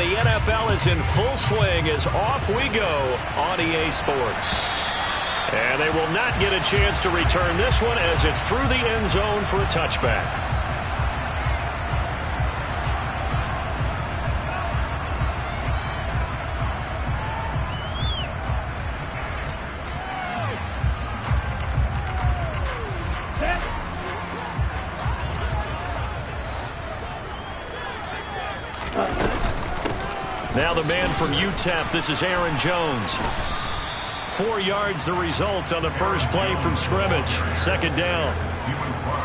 the NFL is in full swing as off we go on EA Sports. And they will not get a chance to return this one as it's through the end zone for a touchback. Now the man from UTEP, this is Aaron Jones. 4 yards the result on the first play from scrimmage. Second down.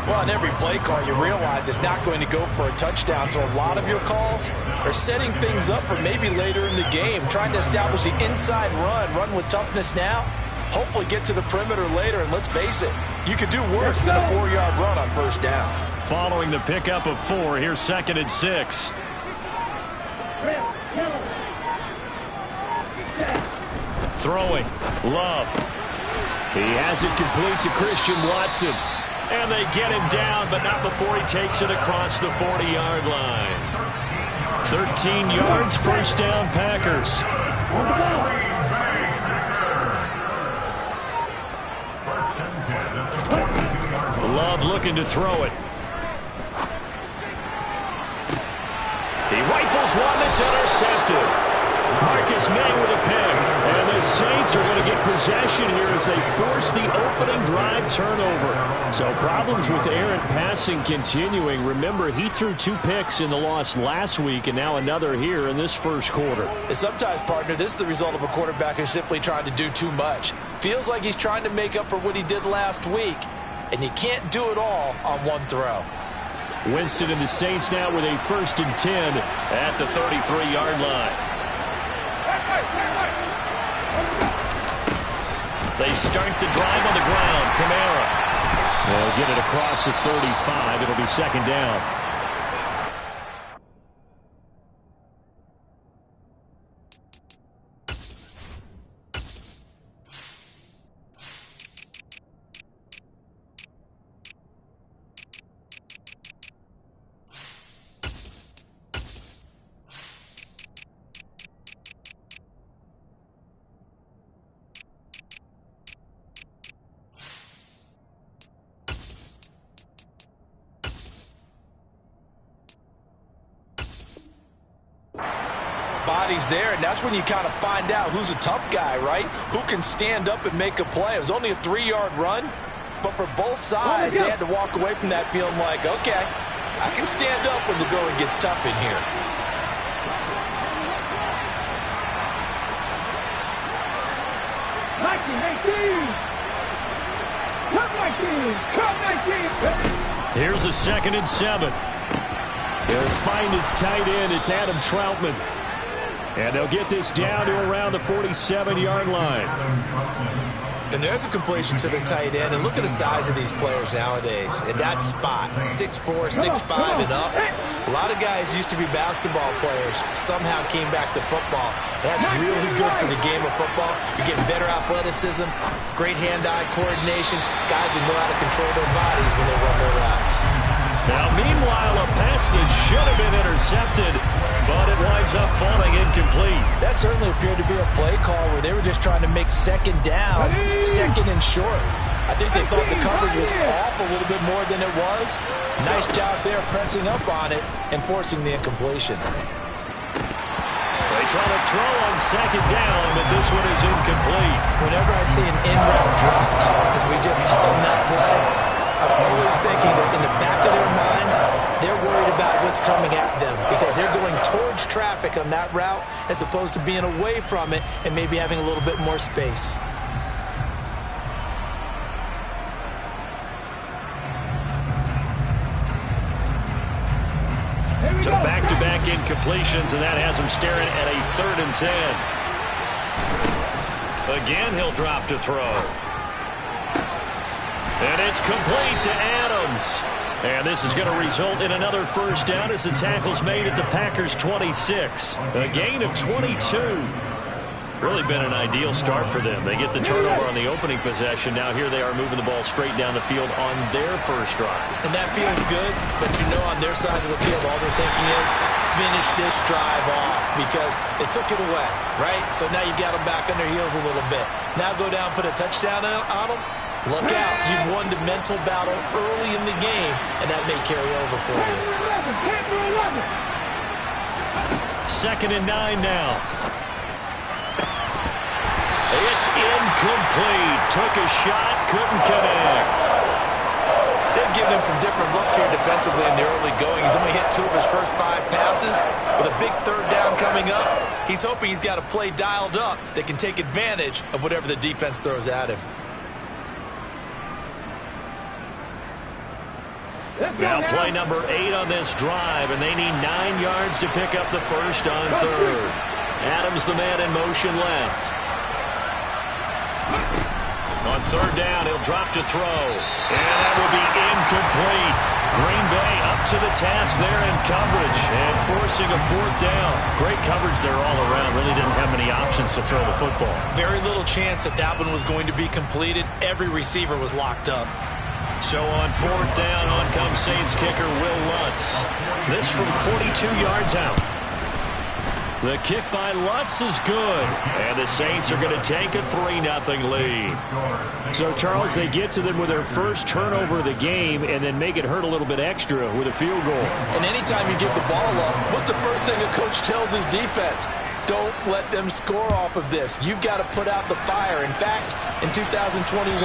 Well, on every play call, you realize it's not going to go for a touchdown, so a lot of your calls are setting things up for maybe later in the game, trying to establish the inside run with toughness now, hopefully get to the perimeter later, and let's face it, you could do worse than a 4-yard run on first down. Following the pickup of 4, here's 2nd and 6. Throwing. Love. He has it complete to Christian Watson. And they get him down, but not before he takes it across the 40-yard line. 13 yards, first down, Packers. Love looking to throw it. He rifles one that's intercepted. Marcus May with a pick. And the Saints are going to get possession here as they force the opening drive turnover. So problems with errant passing continuing. Remember, he threw 2 picks in the loss last week and now another here in this first quarter. And sometimes, partner, this is the result of a quarterback who's simply trying to do too much. Feels like he's trying to make up for what he did last week, and you can't do it all on one throw. Winston and the Saints now with a 1st and 10 at the 33-yard line. They start the drive on the ground. Kamara. They'll get it across the 35. It'll be 2nd down. Bodies there, and that's when you kind of find out who's a tough guy, right? Who can stand up and make a play. It was only a 3-yard run, but for both sides, they had to walk away from that feeling like, okay, I can stand up when the going gets tough in here. Here's a 2nd and 7. They'll find its tight end. It's Adam Troutman. And they'll get this down to around the 47-yard line. And there's a completion to the tight end. And look at the size of these players nowadays. At that spot, 6'4", 6'5", and up. A lot of guys used to be basketball players, somehow came back to football. That's really good for the game of football. You're getting better athleticism, great hand-eye coordination, guys who know how to control their bodies when they run their routes. Now, meanwhile, a pass that should have been intercepted, but it winds up falling incomplete. That certainly appeared to be a play call where they were just trying to make 2nd down, 2nd and short. I think they thought the coverage was off a little bit more than it was. Nice job there pressing up on it and forcing the incompletion. They try to throw on 2nd down, but this one is incomplete. Whenever I see an in-route dropped, as we just saw in that play, I'm always thinking that in the back of their mind, they're worried about what's coming at them because they're going towards traffic on that route as opposed to being away from it and maybe having a little bit more space. So back-to-back incompletions, and that has him staring at a 3rd and 10. Again, he'll drop to throw. And it's complete to Adams. And this is going to result in another first down as the tackle's made at the Packers' 26. A gain of 22. Really been an ideal start for them. They get the turnover on the opening possession. Now here they are moving the ball straight down the field on their first drive. And that feels good, but you know on their side of the field all they're thinking is finish this drive off because they took it away, right? So now you got them back on their heels a little bit. Now go down, put a touchdown on them. Look out. You've won the mental battle early in the game, and that may carry over for you. 2nd and 9 now. It's incomplete. Took a shot, couldn't connect. They've given him some different looks here defensively in the early going. He's only hit 2 of his first 5 passes. With a big 3rd down coming up, he's hoping he's got a play dialed up that can take advantage of whatever the defense throws at him. Now play number 8 on this drive, and they need 9 yards to pick up the first on 3rd. Adams, the man in motion left. On 3rd down, he'll drop to throw. And that will be incomplete. Green Bay up to the task there in coverage and forcing a 4th down. Great coverage there all around. Really didn't have many options to throw the football. Very little chance that that one was going to be completed. Every receiver was locked up. So on 4th down, on comes Saints kicker Will Lutz. This from 42 yards out. The kick by Lutz is good. And the Saints are going to take a 3-0 lead. So, Charles, they get to them with their first turnover of the game and then make it hurt a little bit extra with a field goal. And anytime you give the ball up, what's the first thing a coach tells his defense? Don't let them score off of this. You've got to put out the fire. In fact, in 2021,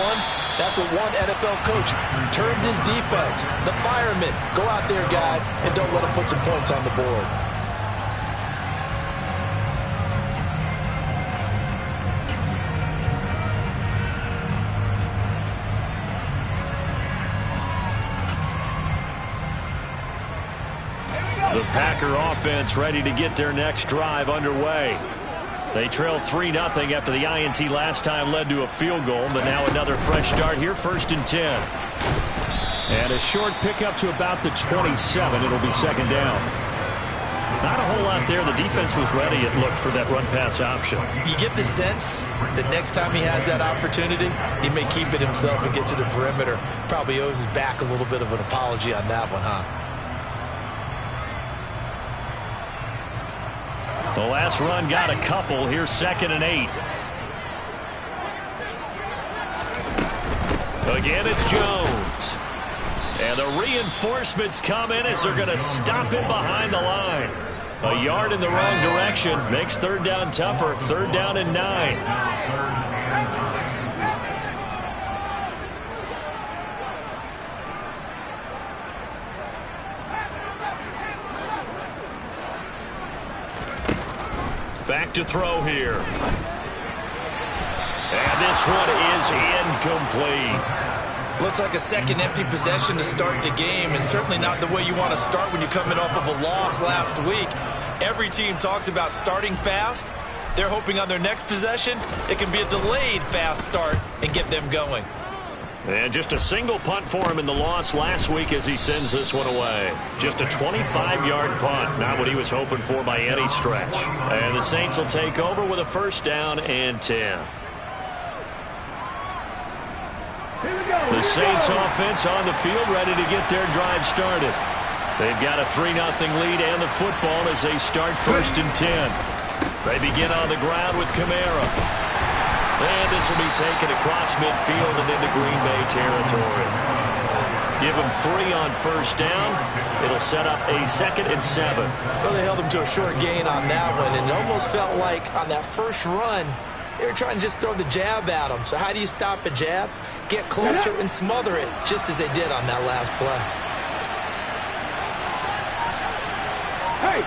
that's what one NFL coach termed his defense. The firemen. Go out there, guys, and don't let them put some points on the board. The Packer offense ready to get their next drive underway. They trailed 3-0 after the INT last time led to a field goal, but now another fresh start here, 1st and 10. And a short pickup to about the 27. It'll be 2nd down. Not a whole lot there. The defense was ready, it looked, for that run-pass option. You get the sense that next time he has that opportunity, he may keep it himself and get to the perimeter. Probably owes his back a little bit of an apology on that one, huh? The last run got a couple. Here's 2nd and 8. Again, it's Jones. And the reinforcements come in as they're going to stop him behind the line. A yard in the wrong direction makes 3rd down tougher. 3rd down and 9. Back to throw here. And this one is incomplete. Looks like a second empty possession to start the game, and certainly not the way you want to start when you're coming off of a loss last week. Every team talks about starting fast. They're hoping on their next possession it can be a delayed fast start and get them going. And just a single punt for him in the loss last week as he sends this one away. Just a 25-yard punt, not what he was hoping for by any stretch. And the Saints will take over with a 1st down and 10. The Saints offense on the field ready to get their drive started. They've got a 3-0 lead and the football as they start 1st and 10. They begin on the ground with Kamara. And this will be taken across midfield and into Green Bay territory. Give them 3 on 1st down. It'll set up a 2nd and 7. Well, they held him to a short gain on that one, and it almost felt like on that first run, they were trying to just throw the jab at him. So how do you stop a jab? Get closer and smother it, just as they did on that last play. Hey!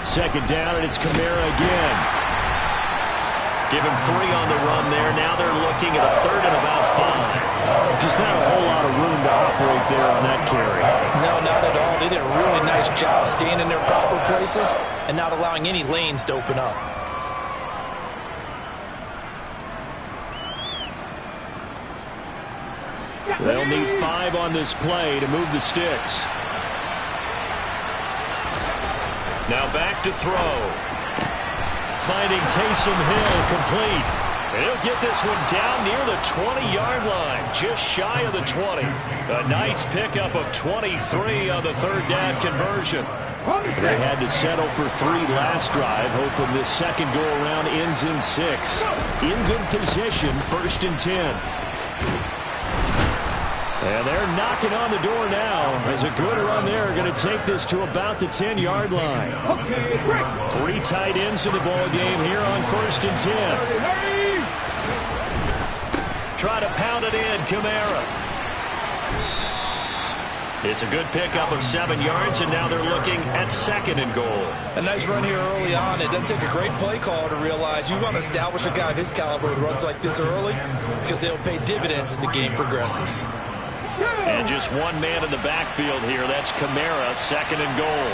2nd down, and it's Kamara again. Give him 3 on the run there. Now they're looking at a 3rd and about 5. Just not a whole lot of room to operate there on that carry. No, not at all. They did a really nice job staying in their proper places and not allowing any lanes to open up. They'll need 5 on this play to move the sticks. Now back to throw. Finding Taysom Hill complete. He'll get this one down near the 20-yard line, just shy of the 20. A nice pickup of 23 on the third down conversion. They had to settle for 3 last drive, hoping this second go-around ends in 6. In good position, 1st and 10. And they're knocking on the door now as a good run there. Going to take this to about the 10-yard line. 3 tight ends in the ball game here on 1st and 10. Try to pound it in, Kamara. It's a good pickup of 7 yards, and now they're looking at 2nd and goal. A nice run here early on. It doesn't take a great play call to realize you want to establish a guy of his caliber with runs like this early because they'll pay dividends as the game progresses. And just one man in the backfield here. That's Kamara, 2nd and goal.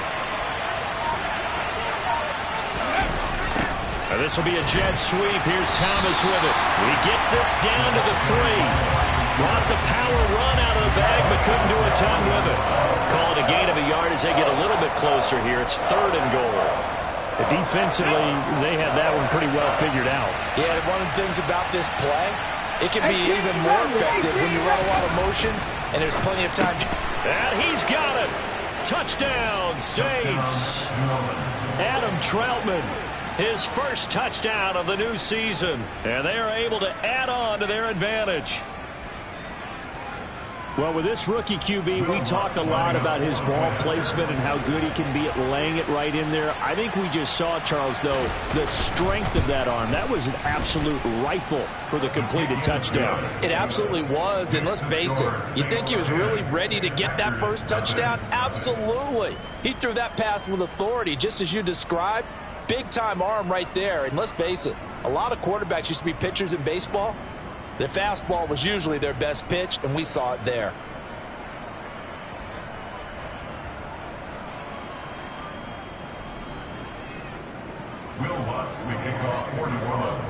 And this will be a jet sweep. Here's Thomas with it. He gets this down to the 3. Brought the power run out of the bag, but couldn't do a ton with it. Call it a gain of a yard as they get a little bit closer here. It's 3rd and goal. Defensively, they had that one pretty well figured out. Yeah, one of the things about this play, it can be even more effective when you run a lot of motion and there's plenty of time. And he's got it. Touchdown, Saints. Adam Troutman, his first touchdown of the new season. And they are able to add on to their advantage. Well, with this rookie QB, we talk a lot about his ball placement and how good he can be at laying it right in there. I think we just saw, Charles, though, the strength of that arm. That was an absolute rifle for the completed touchdown. It absolutely was, and let's face it, you think he was really ready to get that first touchdown? Absolutely. He threw that pass with authority, just as you described. Big-time arm right there, and let's face it, a lot of quarterbacks used to be pitchers in baseball. The fastball was usually their best pitch, and we saw it there. Will Lutz, we kick off 41.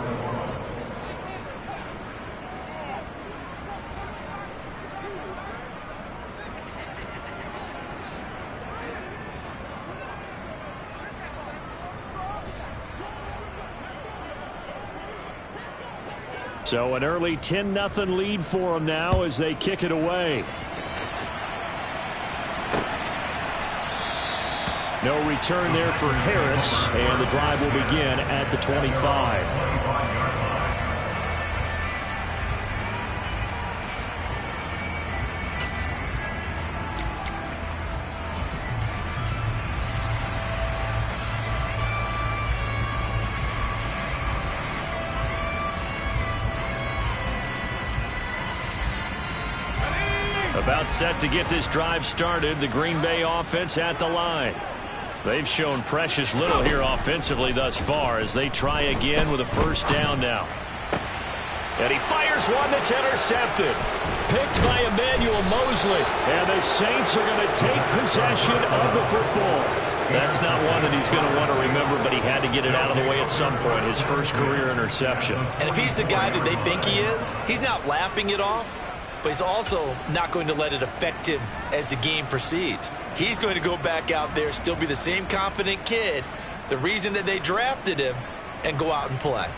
So an early 10-0 lead for them now as they kick it away. No return there for Harris, and the drive will begin at the 25. About set to get this drive started. The Green Bay offense at the line. They've shown precious little here offensively thus far as they try again with a first down now. And he fires one that's intercepted. Picked by Emmanuel Mosley. And the Saints are going to take possession of the football. That's not one that he's going to want to remember, but he had to get it out of the way at some point. His first career interception. And if he's the guy that they think he is, he's not laughing it off. But he's also not going to let it affect him as the game proceeds. He's going to go back out there, still be the same confident kid, the reason that they drafted him, and go out and play.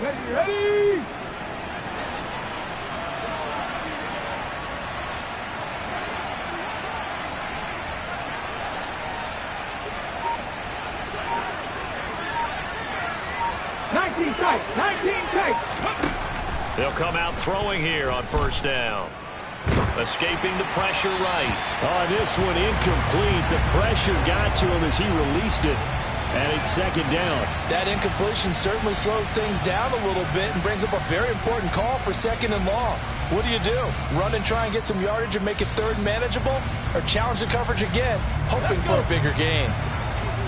Ready! They'll come out throwing here on first down. Escaping the pressure right. Oh, this one incomplete. The pressure got to him as he released it. And it's second down. That incompletion certainly slows things down a little bit and brings up a very important call for 2nd and long. What do? Run and try and get some yardage and make it 3rd manageable? Or challenge the coverage again, hoping for a bigger gain?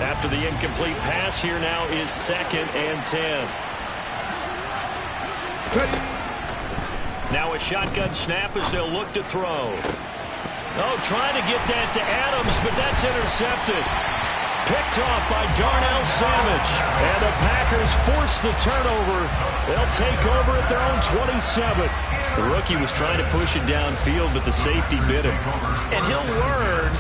After the incomplete pass, here now is 2nd and 10. Now a shotgun snap as they'll look to throw. Oh, trying to get that to Adams, but that's intercepted. Picked off by Darnell Savage. And the Packers force the turnover. They'll take over at their own 27. The rookie was trying to push it downfield, but the safety bit him. And he'll learn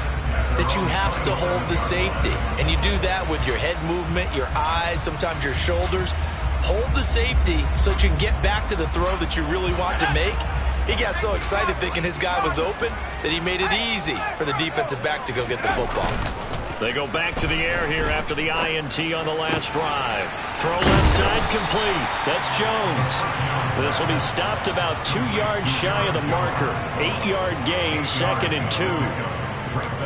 that you have to hold the safety. And you do that with your head movement, your eyes, sometimes your shoulders. Hold the safety so that you can get back to the throw that you really want to make. He got so excited thinking his guy was open that he made it easy for the defensive back to go get the football. They go back to the air here after the INT on the last drive. Throw left side complete. That's Jones. This will be stopped about 2 yards shy of the marker. 8-yard gain, 2nd and 2.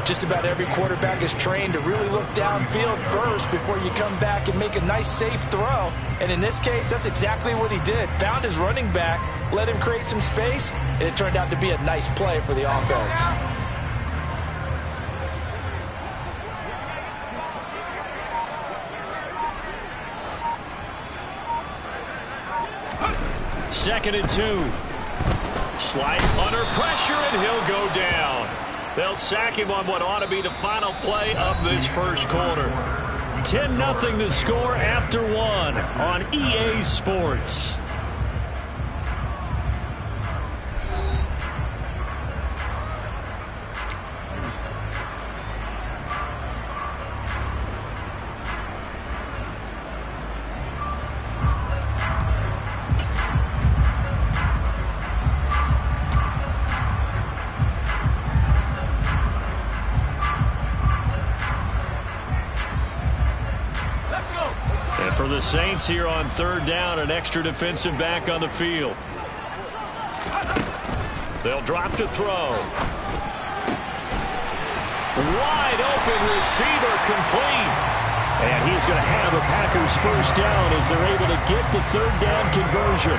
Just about every quarterback is trained to really look downfield first before you come back and make a nice, safe throw. And in this case, that's exactly what he did. Found his running back, let him create some space, and it turned out to be a nice play for the offense. Second and 2. Slide under pressure, and he'll go down. They'll sack him on what ought to be the final play of this first quarter. 10-0 the score after 1 on EA Sports. For the Saints here on 3rd down, an extra defensive back on the field. They'll drop to throw. Wide open receiver complete. And he's going to have the Packers first down as they're able to get the 3rd down conversion.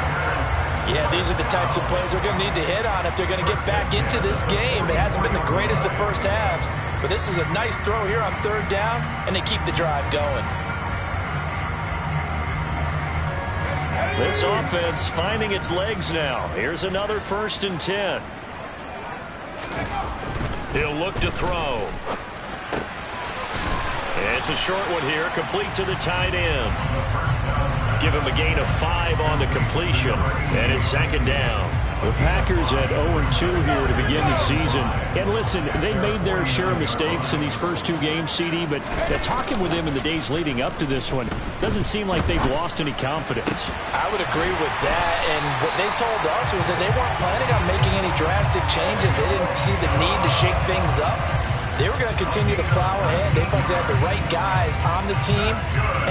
Yeah, these are the types of plays they're going to need to hit on if they're going to get back into this game. It hasn't been the greatest of first halves, but this is a nice throw here on 3rd down, and they keep the drive going. This offense finding its legs now. Here's another 1st and 10. He'll look to throw. It's a short one here, complete to the tight end. Give him a gain of 5 on the completion, and it's 2nd down. The Packers at 0-2 here to begin the season. And listen, they made their share of mistakes in these first 2 games, CD, but talking with them in the days leading up to this one, doesn't seem like they've lost any confidence. I would agree with that, and what they told us was that they weren't planning on making any drastic changes. They didn't see the need to shake things up. They were going to continue to plow ahead. They felt they had the right guys on the team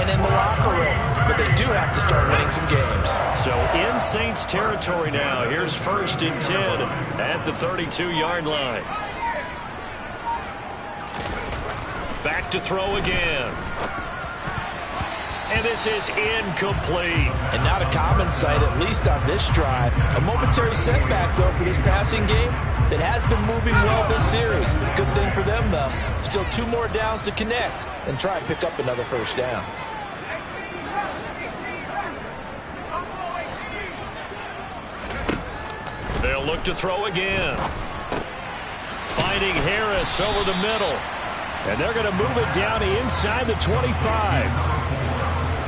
and in the locker room. But they do have to start winning some games. So in Saints territory now. Here's 1st and 10 at the 32-yard line. Back to throw again. And this is incomplete. And not a common sight, at least on this drive. A momentary setback, though, for this passing game that has been moving well this series. Good thing for them, though. Still 2 more downs to connect and try and pick up another 1st down. They'll look to throw again. Finding Harris over the middle. And they're going to move it down inside the 25.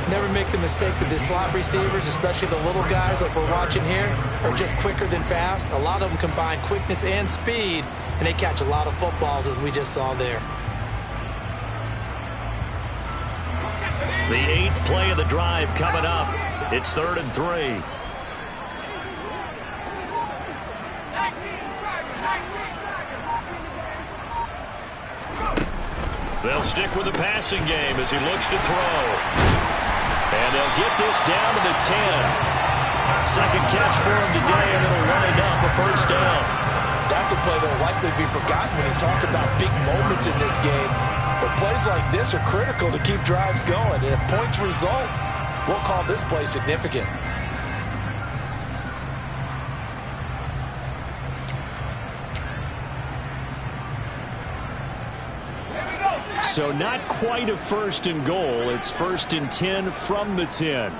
Never make the mistake that the slot receivers, especially the little guys like we're watching here, are just quicker than fast. A lot of them combine quickness and speed, and they catch a lot of footballs, as we just saw there. The 8th play of the drive coming up. It's 3rd and 3. They'll stick with the passing game as he looks to throw. And they'll get this down to the 10. 2nd catch for him today, and it'll wind up a 1st down. That's a play that will likely be forgotten when you talk about big moments in this game. But plays like this are critical to keep drives going. And if points result, we'll call this play significant. So not quite a 1st and goal. It's 1st and 10 from the 10.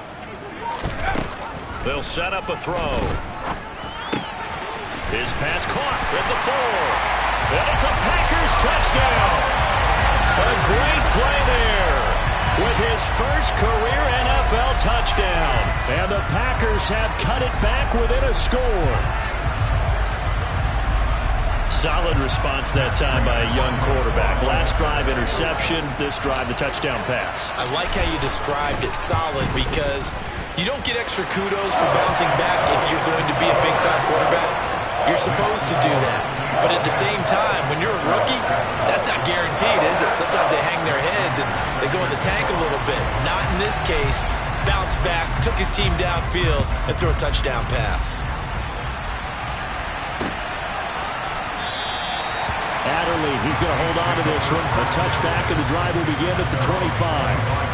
They'll set up a throw. His pass caught at the 4. And it's a Packers touchdown. A great play there with his first career NFL touchdown. And the Packers have cut it back within a score. Solid response that time by a young quarterback. Last drive interception, this drive the touchdown pass. I like how you described it, solid, because you don't get extra kudos for bouncing back if you're going to be a big-time quarterback. You're supposed to do that. But at the same time, when you're a rookie, that's not guaranteed, is it? Sometimes they hang their heads and they go in the tank a little bit. Not in this case. Bounce back, took his team downfield, and threw a touchdown pass. Adderley, he's going to hold on to this one. A touchback, and the drive will begin at the 25.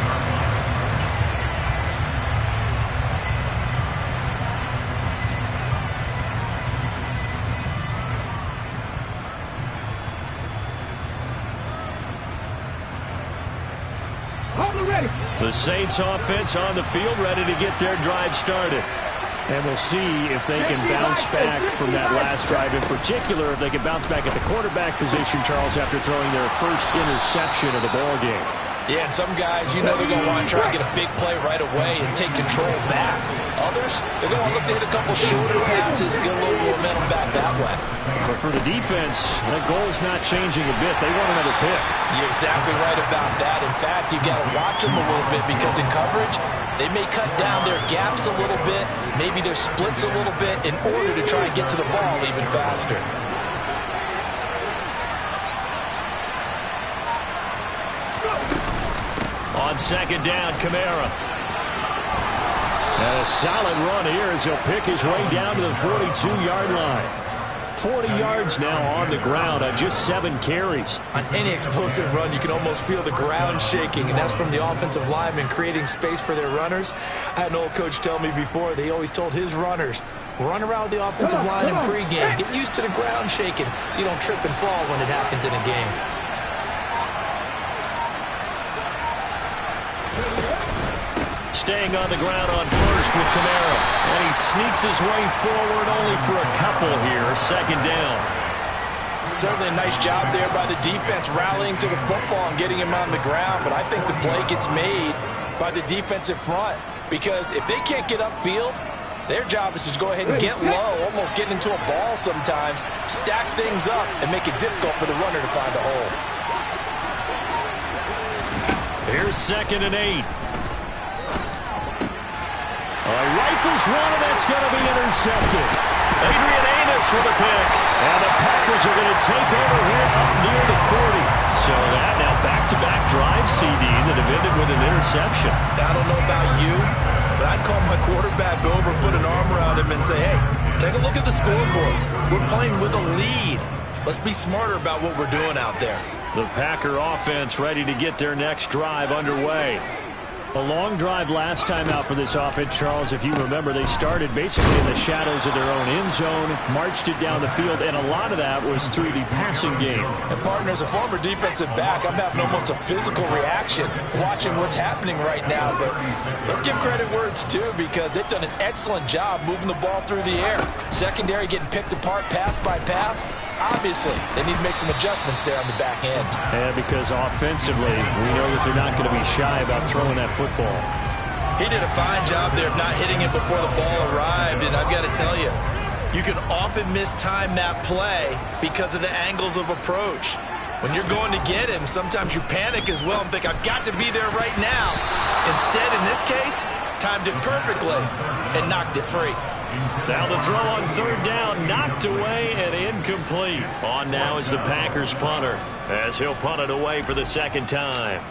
The Saints offense on the field, ready to get their drive started. And we'll see if they can bounce back from that last drive. In particular, if they can bounce back at the quarterback position, Charles, after throwing their first interception of the ball game. Yeah, and some guys, you know they're going to want to try and get a big play right away and take control back. Others, they're going to look to hit a couple shorter passes, get a little momentum back that way. But for the defense, that goal is not changing a bit. They want another pick. You're exactly right about that. In fact, you've got to watch them a little bit because in coverage, they may cut down their gaps a little bit, maybe their splits a little bit in order to try and get to the ball even faster. On second down, Kamara. And a solid run here as he'll pick his way down to the 42-yard line. 40 yards now on the ground on just 7 carries. On any explosive run, you can almost feel the ground shaking, and that's from the offensive linemen creating space for their runners. I had an old coach tell me before, they always told his runners, run around the offensive line in pregame. Get used to the ground shaking so you don't trip and fall when it happens in a game. Staying on the ground on first with Kamara. And he sneaks his way forward only for a couple here. Second down. Certainly a nice job there by the defense rallying to the football and getting him on the ground. But I think the play gets made by the defensive front. Because if they can't get upfield, their job is to go ahead and get low, almost get into a ball sometimes, stack things up, and make it difficult for the runner to find a hole. Here's 2nd and 8. Rifles one, and that's going to be intercepted. Adrian Amos with a pick. And the Packers are going to take over here up near the 40. So that now back-to-back drive CD that have ended with an interception. Now, I don't know about you, but I'd call my quarterback over, put an arm around him, and say, hey, take a look at the scoreboard. We're playing with a lead. Let's be smarter about what we're doing out there. The Packer offense ready to get their next drive underway. A long drive last time out for this offense, Charles. If you remember, they started basically in the shadows of their own end zone, marched it down the field, and a lot of that was through the passing game. And, partner, as a former defensive back, I'm having almost a physical reaction watching what's happening right now. But let's give credit where it's due because they've done an excellent job moving the ball through the air. Secondary getting picked apart pass by pass. Obviously, they need to make some adjustments there on the back end. And because offensively, we know that they're not going to be shy about throwing that football. He did a fine job there of not hitting it before the ball arrived, and I've got to tell you, you can often mistime that play because of the angles of approach. When you're going to get him, sometimes you panic as well and think, I've got to be there right now. Instead, in this case, timed it perfectly and knocked it free. Now the throw on 3rd down, knocked away and incomplete. On now is the Packers punter as he'll punt it away for the 2nd time.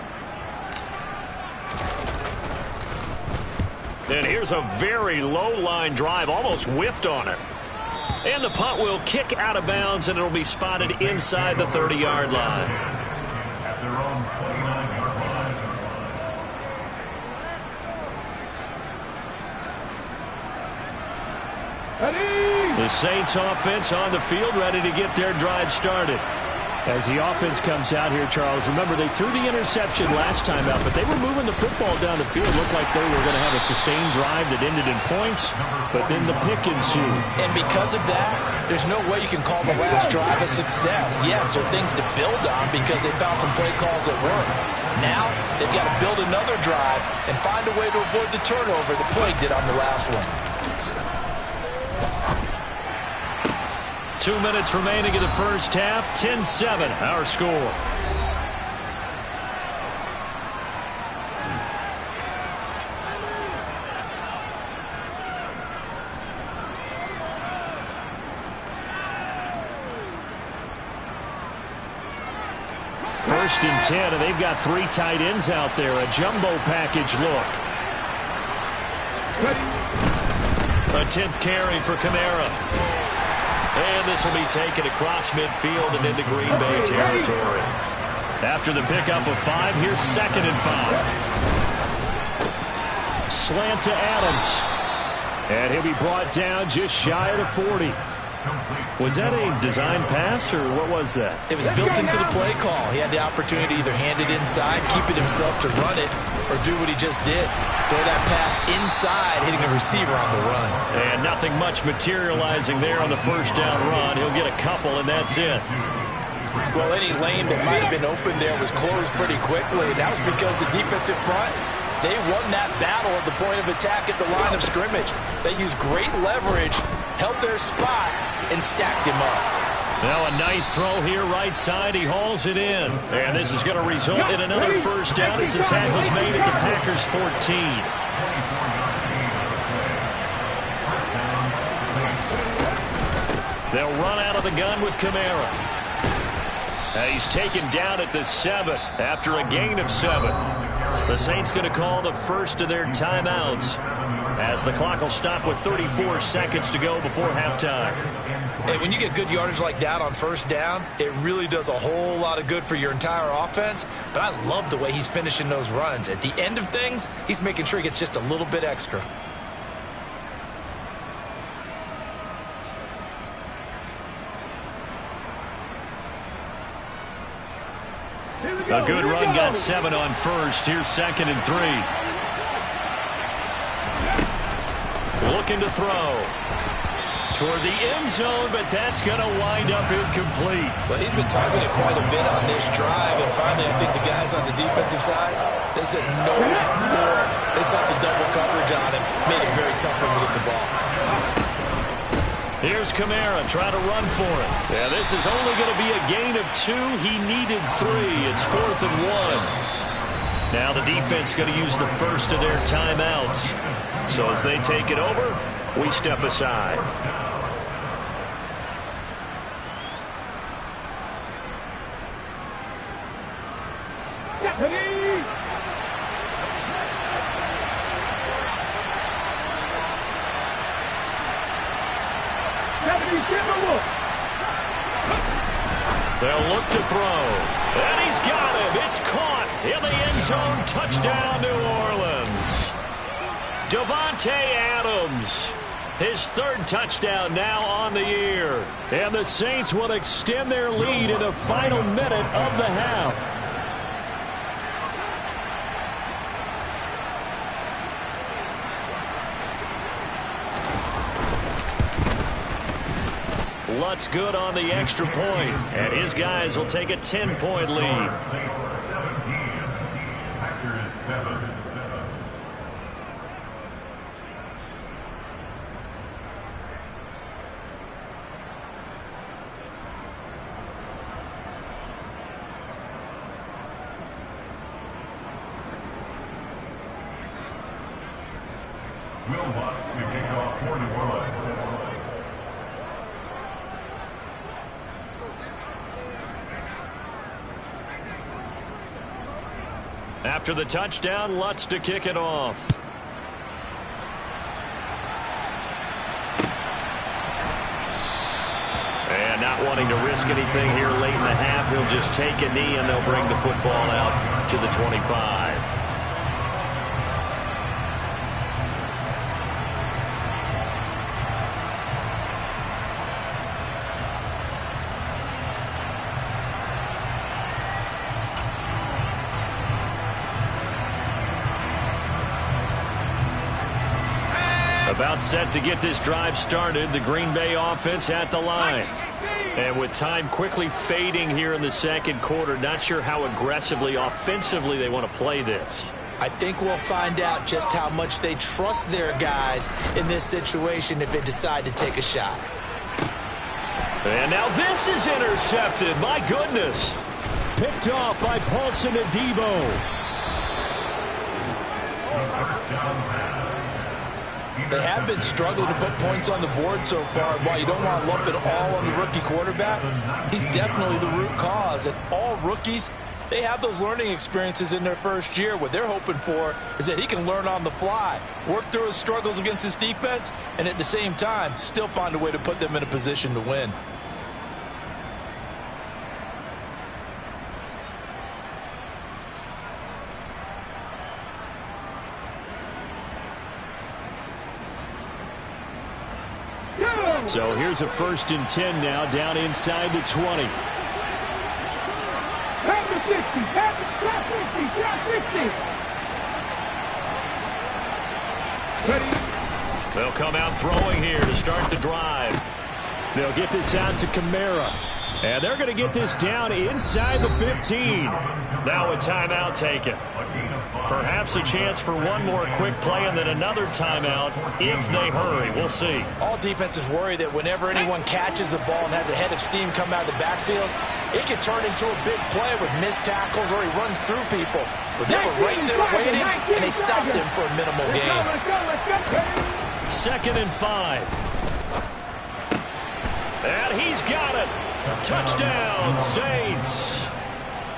And here's a very low line drive, almost whiffed on it. And the punt will kick out of bounds, and it'll be spotted inside the 30-yard line. At their own 29-yard line. The Saints offense on the field ready to get their drive started. As the offense comes out here, Charles, remember they threw the interception last time out, but they were moving the football down the field. Looked like they were going to have a sustained drive that ended in points, but then the pick ensued. And because of that, there's no way you can call the last drive a success. Yes, there are things to build on because they found some play calls that work. Now, they've got to build another drive and find a way to avoid the turnover the play did on the last one. 2 minutes remaining in the first half, 10-7, our score. 1st and 10, and they've got 3 tight ends out there. A jumbo package look. A 10th carry for Kamara. And this will be taken across midfield and into Green Bay territory. After the pickup of 5, here's 2nd and 5. Slant to Adams. And he'll be brought down just shy of the 40. Was that a design pass, or what was that? It was built into the play call. He had the opportunity to either hand it inside, keep it himself to run it, or do what he just did. Throw that pass inside, hitting a receiver on the run. And nothing much materializing there on the 1st down run. He'll get a couple, and that's it. Well, any lane that might have been open there was closed pretty quickly, and that was because the defensive front, they won that battle at the point of attack at the line of scrimmage. They used great leverage, held their spot, and stacked him up. Now a nice throw here right side. He hauls it in. And this is going to result in another 1st down as the tackle's made at the Packers 14. They'll run out of the gun with Kamara. He's taken down at the 7 after a gain of 7. The Saints going to call the first of their timeouts as the clock will stop with 34 seconds to go before halftime. Hey, when you get good yardage like that on 1st down, it really does a whole lot of good for your entire offense. But I love the way he's finishing those runs. At the end of things, he's making sure he gets just a little bit extra. A good run got 7 on 1st. Here's 2nd and 3. Looking to throw toward the end zone, but that's going to wind up incomplete. Well, he's been targeted quite a bit on this drive, and finally I think the guys on the defensive side, they said no more. They slapped the double coverage on him, made it very tough for him to get the ball. Here's Kamara trying to run for it. Yeah, this is only going to be a gain of 2. He needed 3. It's 4th and 1. Now the defense going to use the first of their timeouts. So as they take it over, we step aside. They'll look to throw. And he's got him. It's caught in the end zone. Touchdown, New Orleans. Davante Adams. His 3rd touchdown now on the year. And the Saints will extend their lead in the final minute of the half. Lutz good on the extra point, and his guys will take a 10-point lead. Packers 7. Will Lutz to kick off for New Orleans. After the touchdown, Lutz to kick it off. And not wanting to risk anything here late in the half, he'll just take a knee and they'll bring the football out to the 25. About set to get this drive started. The Green Bay offense at the line. And with time quickly fading here in the 2nd quarter, not sure how aggressively, offensively they want to play this. I think we'll find out just how much they trust their guys in this situation if they decide to take a shot. And now this is intercepted. My goodness. Picked off by Paulson Adebo. They have been struggling to put points on the board so far. While you don't want to lump it all on the rookie quarterback, he's definitely the root cause. And all rookies they have those learning experiences in their first year. What they're hoping for is that he can learn on the fly, work through his struggles against his defense, and at the same time, still find a way to put them in a position to win. So here's a 1st and 10 now, down inside the 20. Pass the 60, pass 50, pass 50. They'll come out throwing here to start the drive. They'll get this out to Kamara. And they're going to get this down inside the 15. Now a timeout taken. Perhaps a chance for one more quick play and then another timeout if they hurry. We'll see. All defenses worry that whenever anyone catches the ball and has a head of steam come out of the backfield, it can turn into a big play with missed tackles or he runs through people. But they were right there waiting, and they stopped him for a minimal gain. 2nd and 5. And he's got it. Touchdown, Saints.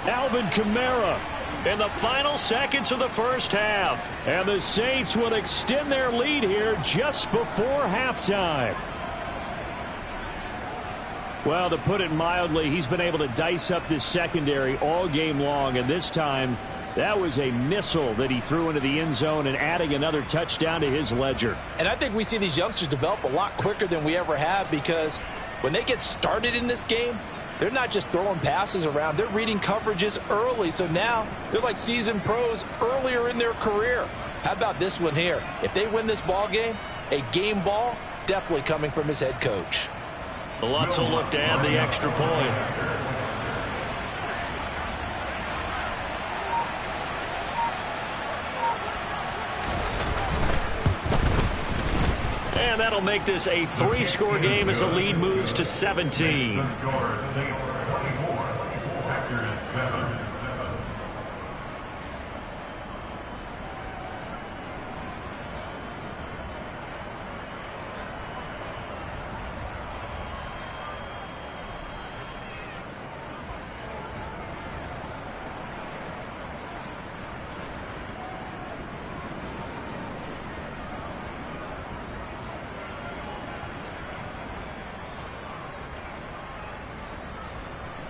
Alvin Kamara in the final seconds of the first half. And the Saints will extend their lead here just before halftime. Well, to put it mildly, he's been able to dice up this secondary all game long. And this time, that was a missile that he threw into the end zone and adding another touchdown to his ledger. And I think we see these youngsters develop a lot quicker than we ever have because when they get started in this game, they're not just throwing passes around. They're reading coverages early. So now they're like seasoned pros earlier in their career. How about this one here? If they win this ball game, a game ball definitely coming from his head coach. The Lutz will look to add the extra point. And that'll make this a 3-score game as the lead moves to 17. The score, Saints 24, Packers 7.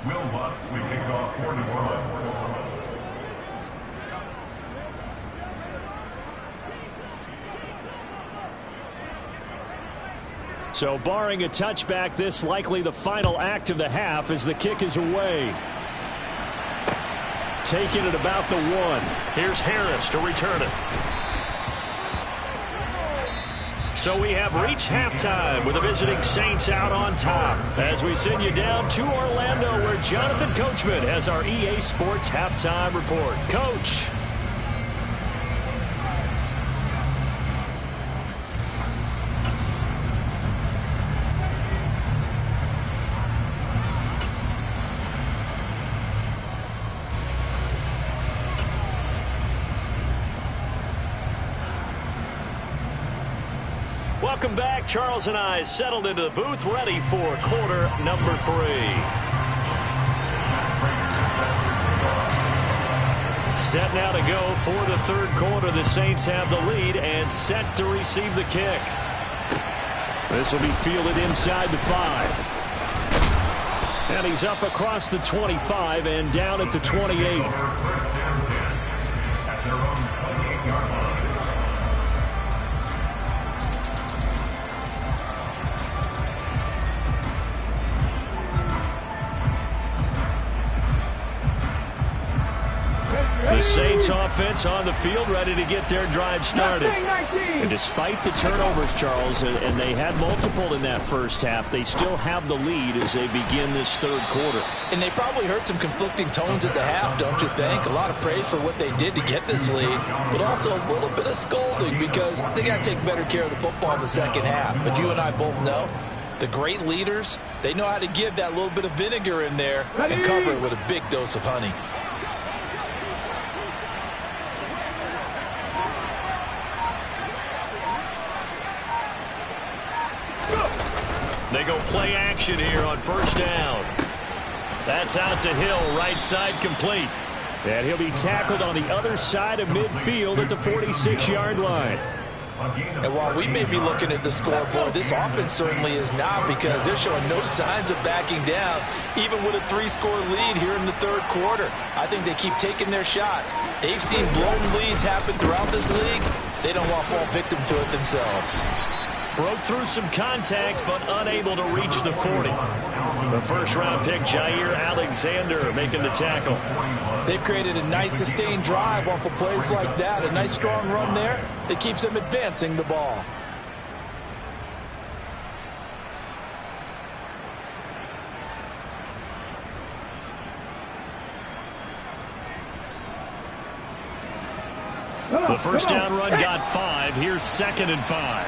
Will Lutz will kick off for New Orleans. So barring a touchback, this likely the final act of the half as the kick is away. Taking it about the 1. Here's Harris to return it. So we have reached halftime with the visiting Saints out on top as we send you down to Orlando where Jonathan Coachman has our EA Sports halftime report. Coach. Welcome back. Charles and I settled into the booth, ready for quarter number 3. Set now to go for the 3rd quarter. The Saints have the lead and set to receive the kick. This will be fielded inside the 5. And he's up across the 25 and down at the 28. At their own 28-yard line. The Saints offense on the field ready to get their drive started. And despite the turnovers, Charles, and they had multiple in that first half, they still have the lead as they begin this 3rd quarter. And they probably heard some conflicting tones at the half, don't you think? A lot of praise for what they did to get this lead, but also a little bit of scolding because they got to take better care of the football in the second half. But you and I both know the great leaders, they know how to give that little bit of vinegar in there and cover it with a big dose of honey. They go play action here on 1st down. That's out to Hill, right side complete. And he'll be tackled on the other side of midfield at the 46-yard line. And while we may be looking at the scoreboard, this offense certainly is not, because they're showing no signs of backing down, even with a 3-score lead here in the third quarter. I think they keep taking their shots. They've seen blown leads happen throughout this league. They don't want to fall victim to it themselves. Broke through some contact, but unable to reach the 40. The first-round pick, Jair Alexander, making the tackle. They've created a nice sustained drive off of plays like that. A nice strong run there that keeps them advancing the ball. The first down run got 5. Here's 2nd and 5.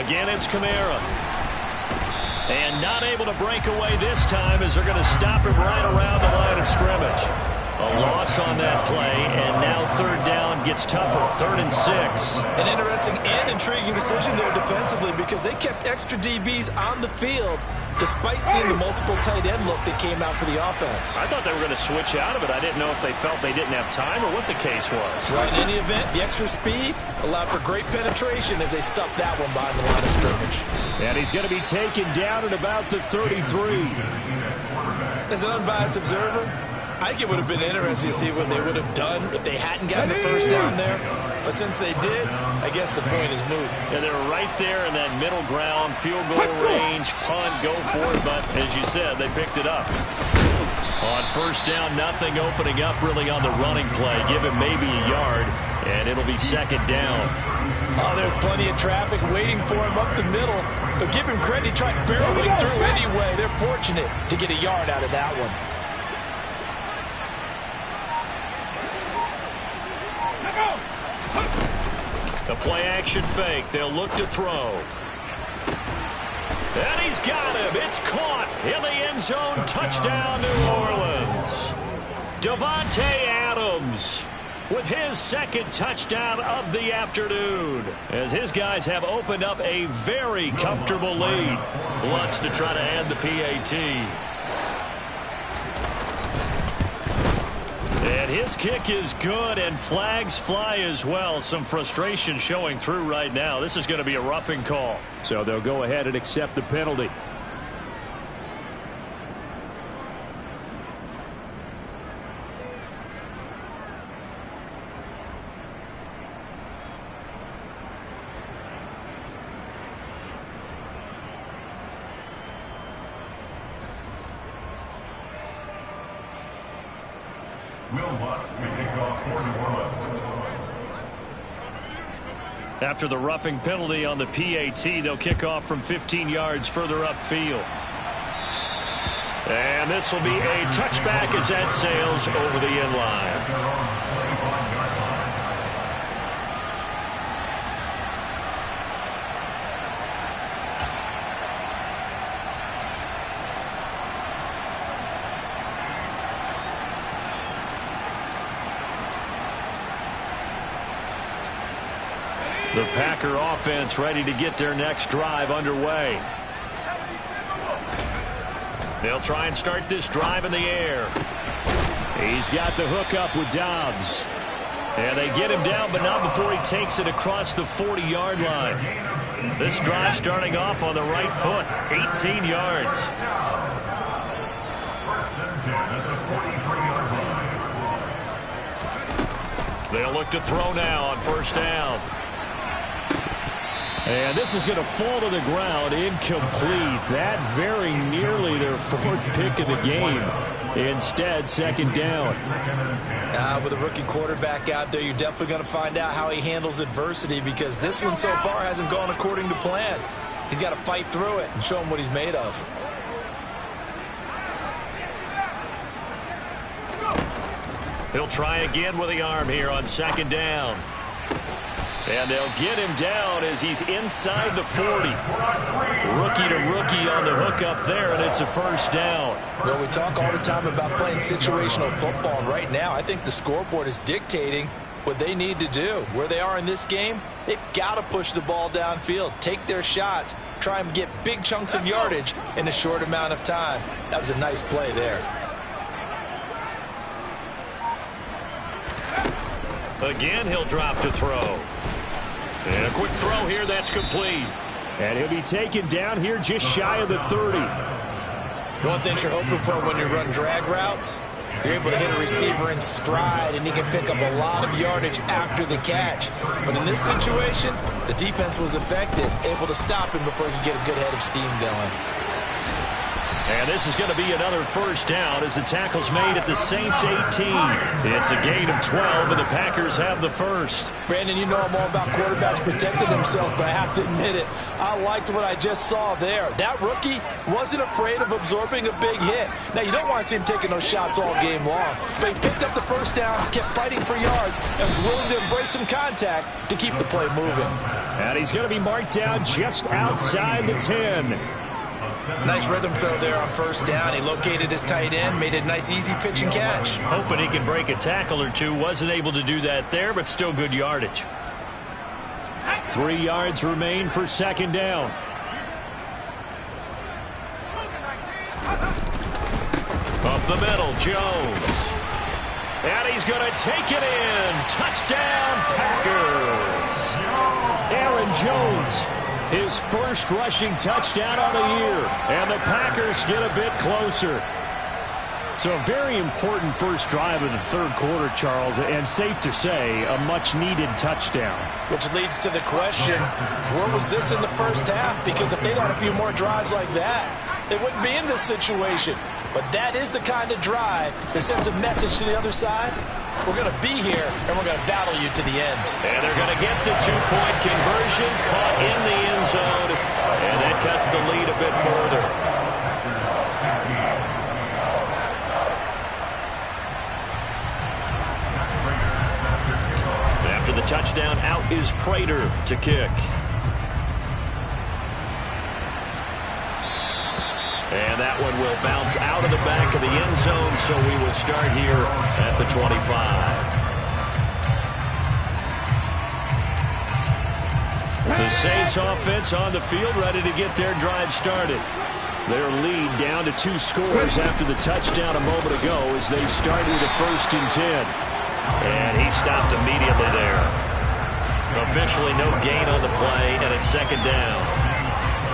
Again, it's Kamara. And not able to break away this time, as they're going to stop him right around the line of scrimmage. A loss on that play, and now third down gets tougher. 3rd and 6. An interesting and intriguing decision there defensively, because they kept extra DBs on the field despite seeing the multiple tight end look that came out for the offense. I thought they were going to switch out of it. I didn't know if they felt they didn't have time or what the case was. Right, in any event, the extra speed allowed for great penetration as they stuffed that one behind the line of scrimmage. And he's going to be taken down at about the 33. As an unbiased observer, I think it would have been interesting to see what they would have done if they hadn't gotten the first down there. But since they did, I guess the point is moot. Yeah, they were right there in that middle ground, field goal range, punt, go for it. But as you said, they picked it up. On first down, nothing opening up really on the running play. Give him maybe a yard, and it'll be 2nd down. Oh, there's plenty of traffic waiting for him up the middle. But give him credit, he tried barreling through anyway. They're fortunate to get a yard out of that one. The play-action fake. They'll look to throw. And he's got him. It's caught in the end zone. Touchdown, New Orleans. Davante Adams with his 2nd touchdown of the afternoon, as his guys have opened up a very comfortable lead. Wants to try to add the PAT. And his kick is good, and flags fly as well. Some frustration showing through right now. This is going to be a roughing call. So they'll go ahead and accept the penalty. After the roughing penalty on the PAT, they'll kick off from 15 yards further upfield. And this will be a touchback as that sails over the end line. The Packer offense ready to get their next drive underway. They'll try and start this drive in the air. He's got the hook up with Dobbs. And they get him down, but not before he takes it across the 40-yard line. This drive starting off on the right foot, 18 yards. They'll look to throw now on first down. And this is going to fall to the ground, incomplete. That very nearly their 4th pick of the game. Instead, 2nd down. With a rookie quarterback out there, you're definitely going to find out how he handles adversity, because this one so far hasn't gone according to plan. He's got to fight through it and show him what he's made of. He'll try again with the arm here on 2nd down. And they'll get him down as he's inside the 40. Rookie to rookie on the hook up there, and it's a first down. Well, we talk all the time about playing situational football, and right now I think the scoreboard is dictating what they need to do. Where they are in this game, they've got to push the ball downfield, take their shots, try and get big chunks of yardage in a short amount of time. That was a nice play there. Again, he'll drop to throw. And a quick throw here, that's complete. And he'll be taken down here just shy of the 30. One thing you're hoping for when you run drag routes, you're able to hit a receiver in stride, and he can pick up a lot of yardage after the catch. But in this situation, the defense was effective, able to stop him before he could get a good head of steam going. And this is going to be another first down as the tackle's made at the Saints 18. It's a gain of 12, and the Packers have the first. Brandon, you know I'm all about quarterbacks protecting themselves, but I have to admit it. I liked what I just saw there. That rookie wasn't afraid of absorbing a big hit. Now, you don't want to see him taking those shots all game long, but he picked up the first down, kept fighting for yards, and was willing to embrace some contact to keep the play moving. And he's going to be marked down just outside the 10. Nice rhythm throw there on first down. He located his tight end, made a nice easy pitch and catch. Hoping he could break a tackle or two. Wasn't able to do that there, but still good yardage. 3 yards remain for second down. Up the middle, Jones. And he's going to take it in. Touchdown, Packers. Aaron Jones, his first rushing touchdown of the year. And the Packers get a bit closer. So a very important first drive of the third quarter, Charles, and safe to say, a much-needed touchdown. Which leads to the question, where was this in the first half? Because if they'd had a few more drives like that, they wouldn't be in this situation. But that is the kind of drive that sends a message to the other side. We're going to be here, and we're going to battle you to the end. And they're going to get the two-point conversion, caught in the end zone, and that cuts the lead a bit further. After the touchdown, out is Prater to kick. And that one will bounce out of the back of the end zone, so we will start here at the 25. The Saints offense on the field, ready to get their drive started. Their lead down to 2 scores after the touchdown a moment ago as they start with a 1st and 10. And he stopped immediately there. Officially no gain on the play, and it's second down.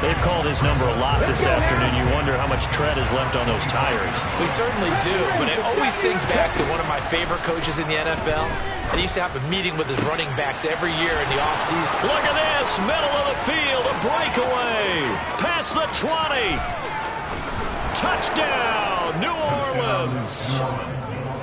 They've called his number a lot this afternoon. You wonder how much tread is left on those tires. We certainly do, but I always think back to one of my favorite coaches in the NFL. And he used to have a meeting with his running backs every year in the offseason. Look at this, middle of the field, a breakaway. Past the 20. Touchdown, New Orleans.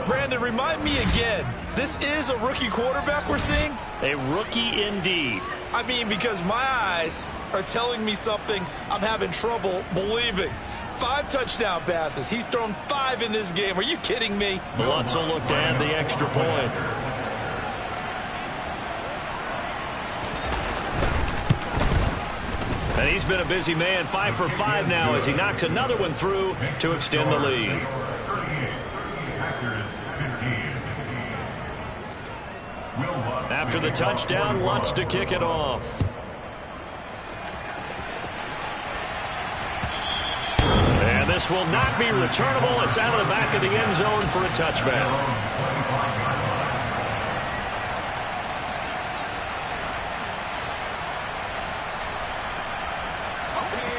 Brandon, remind me again, this is a rookie quarterback we're seeing? A rookie indeed. I mean, because my eyes are telling me something I'm having trouble believing. 5 touchdown passes. He's thrown 5 in this game. Are you kidding me? Lutz will look to add the extra point. And he's been a busy man, 5 for 5 now as he knocks another one through to extend the lead. After the touchdown, Lutz to kick it off. And this will not be returnable. It's out of the back of the end zone for a touchback.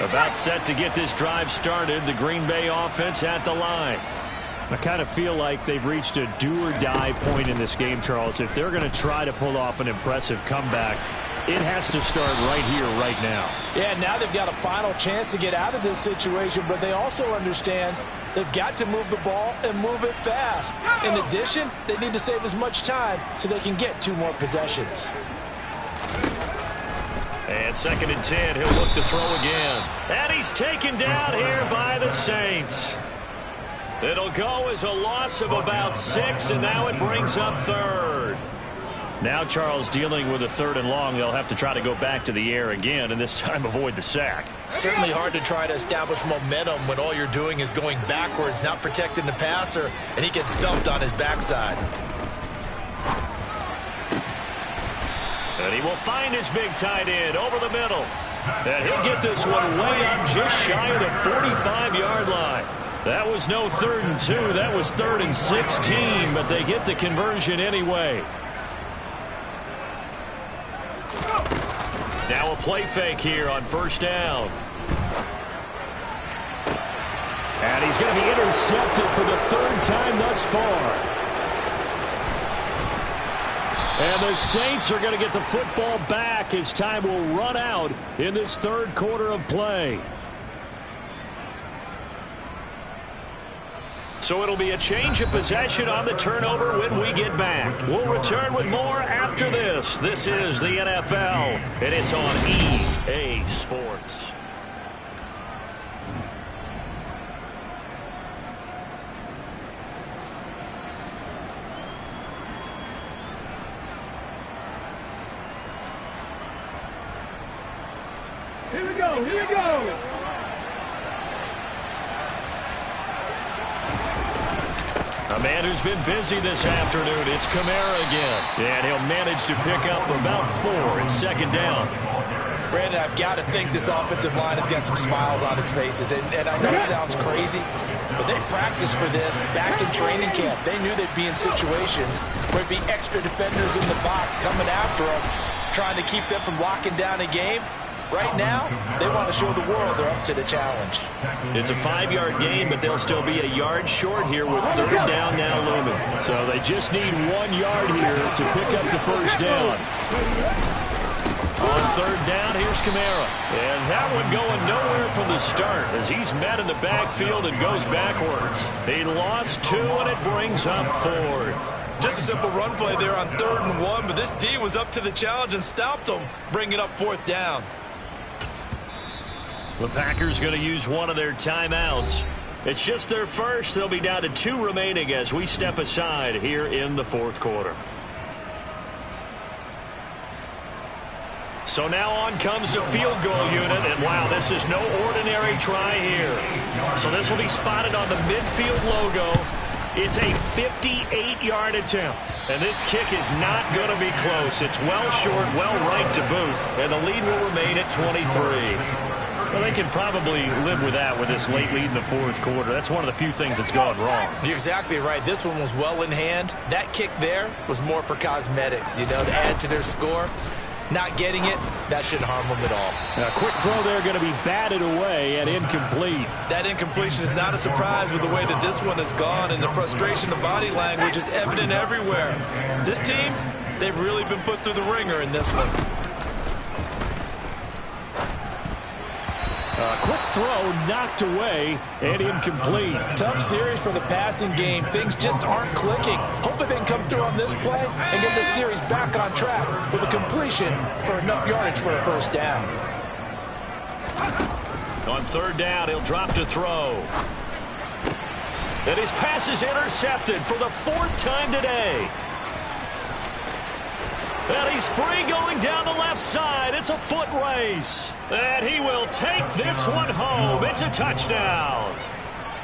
About set to get this drive started. The Green Bay offense at the line. I kind of feel like they've reached a do-or-die point in this game, Charles. If they're going to try to pull off an impressive comeback, it has to start right here, right now. Yeah, now they've got a final chance to get out of this situation, but they also understand they've got to move the ball and move it fast. In addition, they need to save as much time so they can get 2 more possessions. And 2nd and 10, he'll look to throw again. And he's taken down here by the Saints. It'll go as a loss of about 6, and now it brings up 3rd. Now Charles dealing with a 3rd and long. They'll have to try to go back to the air again, and this time avoid the sack. Certainly hard to try to establish momentum when all you're doing is going backwards, not protecting the passer, and he gets dumped on his backside. And he will find his big tight end over the middle. And he'll get this one way up just shy of the 45-yard line. That was no 3rd and 2. That was 3rd and 16, but they get the conversion anyway. Now a play fake here on 1st down. And he's going to be intercepted for the 3rd time thus far. And the Saints are going to get the football back as time will run out in this 3rd quarter of play. So it'll be a change of possession on the turnover when we get back. We'll return with more after this. This is the NFL, and it's on EA Sports. Here we go, here we go. A man who's been busy this afternoon, it's Kamara again. And he'll manage to pick up about 4 in 2nd down. Brandon, I've got to think this offensive line has got some smiles on its faces. And I know it sounds crazy, but they practiced for this back in training camp. They knew they'd be in situations where there'd be extra defenders in the box coming after them, trying to keep them from locking down a game. Right now, they want to show the world they're up to the challenge. It's a 5-yard gain, but they'll still be a yard short here with 3rd down now looming. So they just need 1 yard here to pick up the 1st down. On 3rd down, here's Kamara. And that one going nowhere from the start as he's met in the backfield and goes backwards. He lost 2, and it brings up 4th. Just a simple run play there on 3rd and 1, but this D was up to the challenge and stopped them, bringing up 4th down. The Packers going to use one of their timeouts. It's just their first. They'll be down to 2 remaining as we step aside here in the 4th quarter. So now on comes the field goal unit, and wow, this is no ordinary try here. So this will be spotted on the midfield logo. It's a 58-yard attempt, and this kick is not going to be close. It's well short, well right to boot, and the lead will remain at 23. Well, they can probably live with that with this late lead in the 4th quarter. That's one of the few things that's gone wrong. You're exactly right. This one was well in hand. That kick there was more for cosmetics, to add to their score. Not getting it, that shouldn't harm them at all. A quick throw there going to be batted away and incomplete. That incompletion is not a surprise with the way that this one has gone, and the frustration of body language is evident everywhere. This team, they've really been put through the ringer in this one. A quick throw knocked away and incomplete. Tough series for the passing game. Things just aren't clicking. Hoping they can come through on this play and get this series back on track with a completion for enough yardage for a 1st down. On 3rd down, he'll drop to throw. And his pass is intercepted for the 4th time today. And he's free going down the left side. It's a foot race. And he will take this one home. It's a touchdown.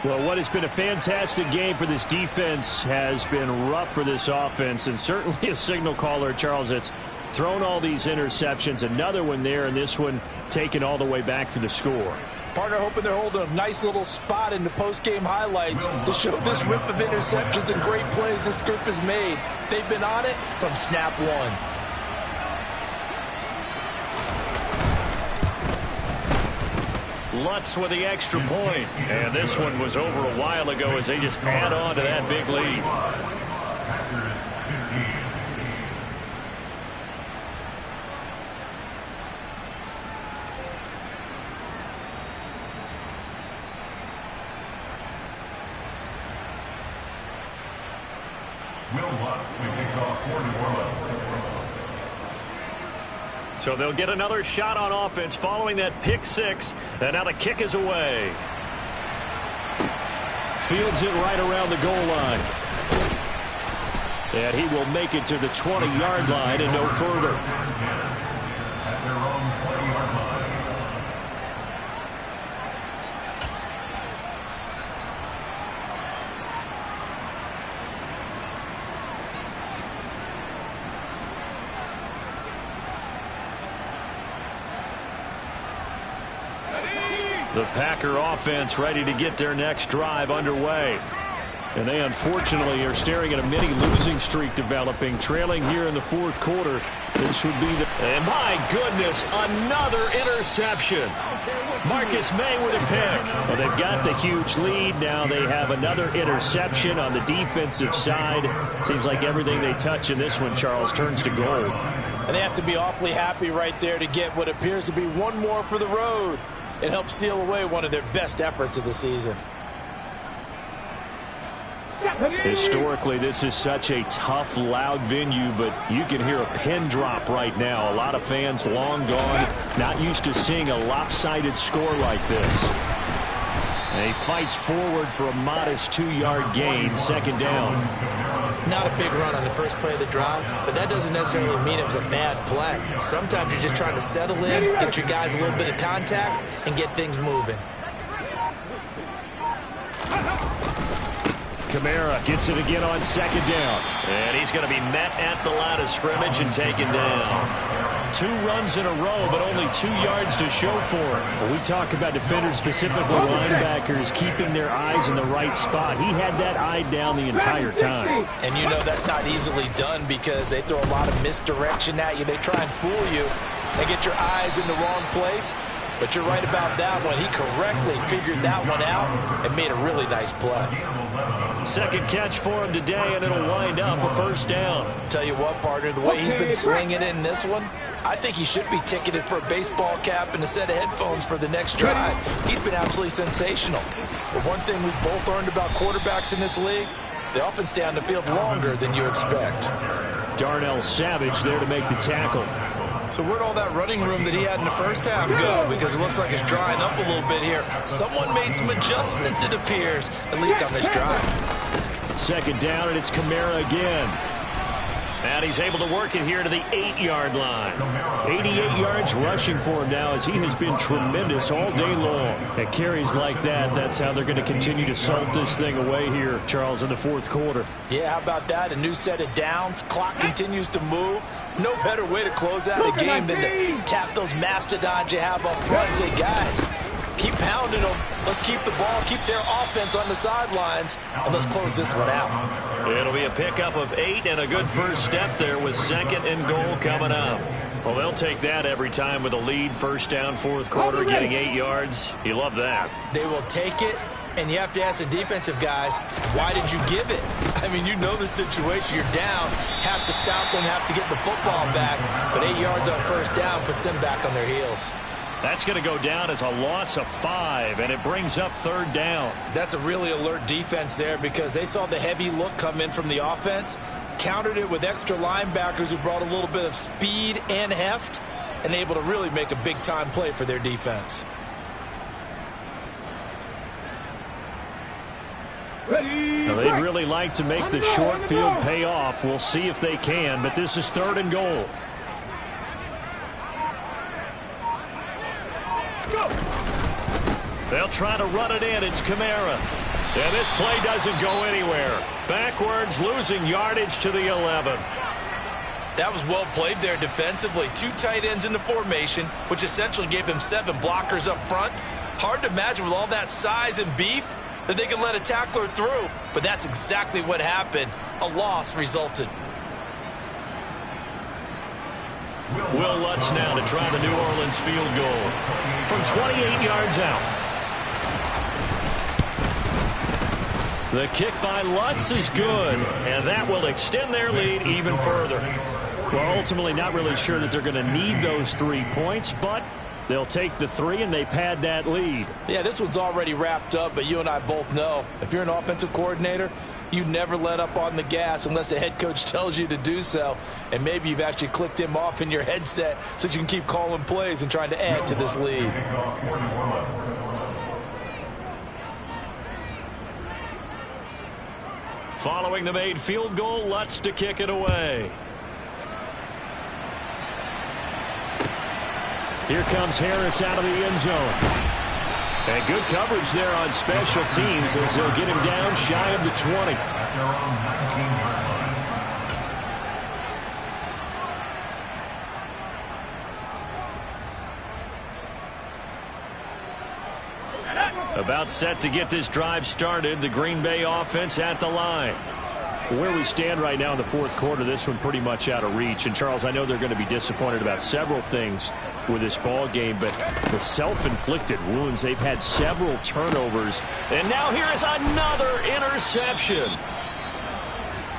Well, what has been a fantastic game for this defense has been rough for this offense. And certainly a signal caller, Charles, that's thrown all these interceptions. Another one there, and this one taken all the way back for the score. Partner hoping they're holding a nice little spot in the post-game highlights to show this rip of interceptions and great plays this group has made. They've been on it from snap 1. Lutz with the extra point. And this one was over a while ago as they just add on to that big lead. Will Lutz will kick off for New Orleans. So they'll get another shot on offense following that pick 6. And now the kick is away. Fields it right around the goal line. And he will make it to the 20-yard line and no further. At their own 20-yard line. The Packer offense ready to get their next drive underway. And they unfortunately are staring at a mini losing streak developing, trailing here in the fourth quarter. This would be the... And my goodness, another interception. Marcus May with a pick. Well, they've got the huge lead. Now they have another interception on the defensive side. Seems like everything they touch in this one, Charles, turns to gold. And they have to be awfully happy right there to get what appears to be one more for the road. It helps seal away one of their best efforts of the season. Historically, this is such a tough, loud venue, but you can hear a pin drop right now. A lot of fans long gone, not used to seeing a lopsided score like this. And he fights forward for a modest 2-yard gain, second down. Not a big run on the first play of the drive, but that doesn't necessarily mean it was a bad play. Sometimes you're just trying to settle in, get your guys a little bit of contact, and get things moving. Kamara gets it again on second down. And he's going to be met at the line of scrimmage and taken down. 2 runs in a row, but only 2 yards to show for it. When we talk about defenders, specifically linebackers, keeping their eyes in the right spot. He had that eye down the entire time. And you know that's not easily done because they throw a lot of misdirection at you. They try and fool you and get your eyes in the wrong place. But you're right about that one. He correctly figured that one out and made a really nice play. Second catch for him today, and it'll wind up a first down. Tell you what, partner, the way he's been slinging it in this one, I think he should be ticketed for a baseball cap and a set of headphones for the next drive. He's been absolutely sensational. But one thing we've both learned about quarterbacks in this league, they often stay on the field longer than you expect. Darnell Savage there to make the tackle. So where'd all that running room that he had in the first half go? Because it looks like it's drying up a little bit here. Someone made some adjustments, it appears, at least on this drive. Second down, and it's Kamara again. And he's able to work it here to the 8-yard line. 88 yards rushing for him now as he has been tremendous all day long. At carries like that, that's how they're going to continue to salt this thing away here, Charles, in the fourth quarter. Yeah, how about that? A new set of downs. Clock continues to move. No better way to close out a game than to tap those mastodons you have up front and say, guys, keep pounding them. Let's keep the ball, keep their offense on the sidelines, and let's close this one out. It'll be a pickup of 8 and a good first step there with second and goal coming up. Well, they'll take that every time with a lead. First down, fourth quarter, getting 8 yards. You love that. They will take it, and you have to ask the defensive guys, why did you give it? I mean, you know the situation. You're down, have to stop them, have to get the football back, but 8 yards on first down puts them back on their heels. That's going to go down as a loss of 5, and it brings up third down. That's a really alert defense there because they saw the heavy look come in from the offense, countered it with extra linebackers who brought a little bit of speed and heft, and able to really make a big-time play for their defense. Now, they'd really like to make the short field pay off. We'll see if they can, but this is third and goal. They'll try to run it in. It's Kamara. And this play doesn't go anywhere. Backwards, losing yardage to the 11. That was well played there defensively. 2 tight ends in the formation, which essentially gave them 7 blockers up front. Hard to imagine with all that size and beef that they could let a tackler through. But that's exactly what happened. A loss resulted. Will Lutz now to try the New Orleans field goal from 28 yards out. The kick by Lutz is good, and that will extend their lead even further. Well, ultimately not really sure that they're going to need those 3 points, but they'll take the 3 and they pad that lead. Yeah, this one's already wrapped up, but you and I both know if you're an offensive coordinator, you never let up on the gas unless the head coach tells you to do so. And maybe you've actually clicked him off in your headset so you can keep calling plays and trying to add to this lead. Following the made field goal, Lutz to kick it away. Here comes Harris out of the end zone. And good coverage there on special teams as they'll get him down shy of the 20. About set to get this drive started. The Green Bay offense at the line. Where we stand right now in the fourth quarter, this one pretty much out of reach. And, Charles, I know they're going to be disappointed about several things with this ball game, but the self-inflicted wounds, they've had several turnovers. And now here is another interception.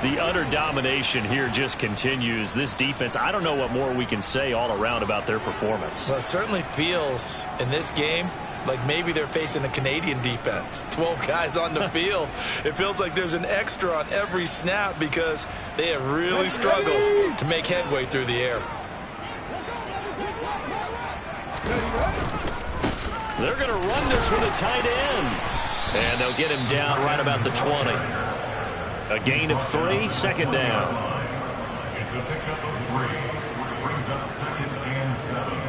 The utter domination here just continues. This defense, I don't know what more we can say all around about their performance. Well, it certainly feels in this game like maybe they're facing a Canadian defense. 12 guys on the field. It feels like there's an extra on every snap because they have really struggled to make headway through the air. They're going to run this with a tight end. And they'll get him down right about the 20. A gain of 3, second down. It's the pickup of 3, which brings up 2nd and 7.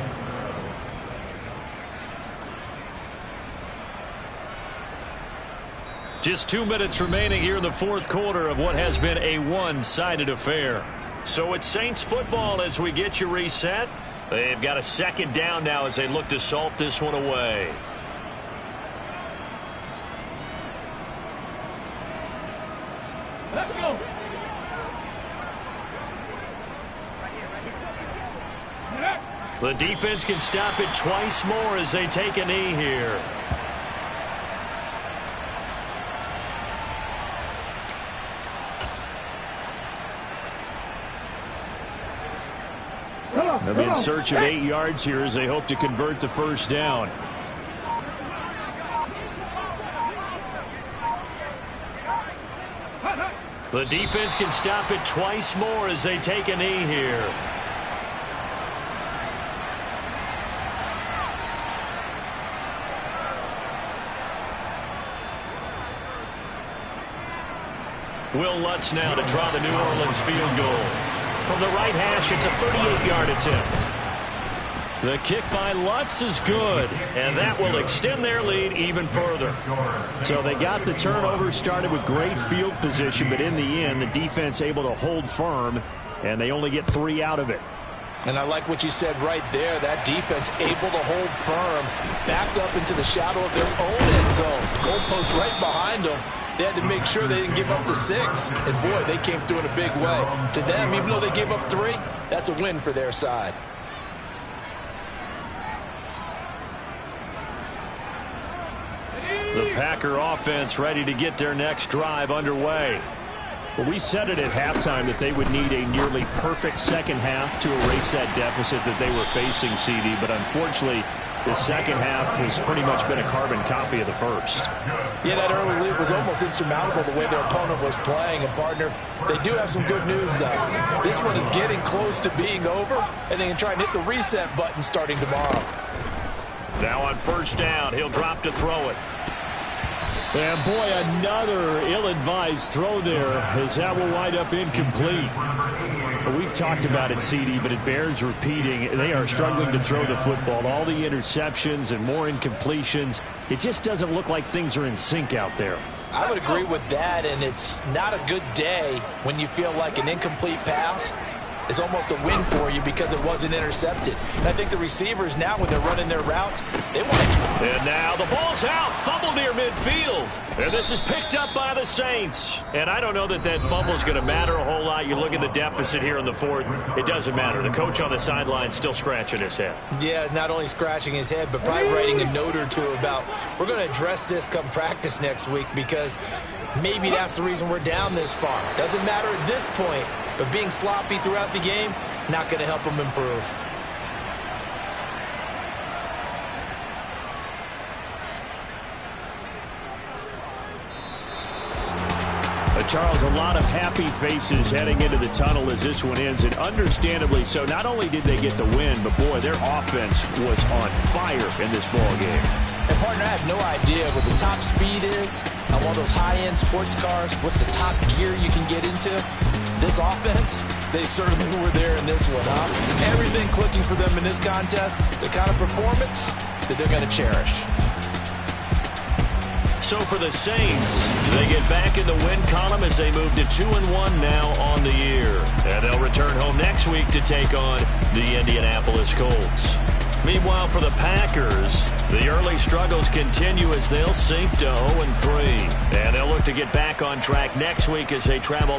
Just 2 minutes remaining here in the fourth quarter of what has been a one-sided affair. So it's Saints football as we get you reset. They've got a second down now as they look to salt this one away. Let's go. The defense can stop it twice more as they take a knee here. They'll be in search of 8 yards here as they hope to convert the first down. The defense can stop it twice more as they take a knee here. Will Lutz now to try the New Orleans field goal. From the right hash, it's a 38-yard attempt. The kick by Lutz is good, and that will extend their lead even further. So they got the turnover, started with great field position, but in the end, the defense able to hold firm, and they only get 3 out of it. And I like what you said right there. That defense able to hold firm, backed up into the shadow of their own end zone. Goalpost right behind them. They had to make sure they didn't give up the 6. And, boy, they came through in a big way. To them, even though they gave up 3, that's a win for their side. The Packer offense ready to get their next drive underway. Well, we said it at halftime that they would need a nearly perfect second half to erase that deficit that they were facing, CD, but unfortunately, the second half has pretty much been a carbon copy of the first. Yeah, that early lead was almost insurmountable the way their opponent was playing. And, partner, they do have some good news, though. This one is getting close to being over, and they can try and hit the reset button starting tomorrow. Now on first down, he'll drop to throw it. And, boy, another ill-advised throw there as that will wind up incomplete. We've talked about it, CD, but it bears repeating. They are struggling to throw the football. All the interceptions and more incompletions. It just doesn't look like things are in sync out there. I would agree with that, and it's not a good day when you feel like an incomplete pass is almost a win for you because it wasn't intercepted. And I think the receivers now, when they're running their routes, they want to. And now the ball's out. Fumble near midfield. And this is picked up by the Saints. And I don't know that that fumble is going to matter a whole lot. You look at the deficit here in the fourth. It doesn't matter. The coach on the sideline still scratching his head. Yeah, not only scratching his head, but probably writing a note or two about, we're going to address this come practice next week because maybe that's the reason we're down this far. Doesn't matter at this point, but being sloppy throughout the game, not going to help them improve. Charles, a lot of happy faces heading into the tunnel as this one ends, and understandably so. Not only did they get the win, but, boy, their offense was on fire in this ball game. And, partner, I have no idea what the top speed is on one of those high-end sports cars. What's the top gear you can get into? This offense, they certainly were there in this one, huh? Everything clicking for them in this contest, the kind of performance that they're going to cherish. So for the Saints, they get back in the win column as they move to 2-1 now on the year. And they'll return home next week to take on the Indianapolis Colts. Meanwhile, for the Packers, The early struggles continue as they'll sink to 0-3. And they'll look to get back on track next week as they travel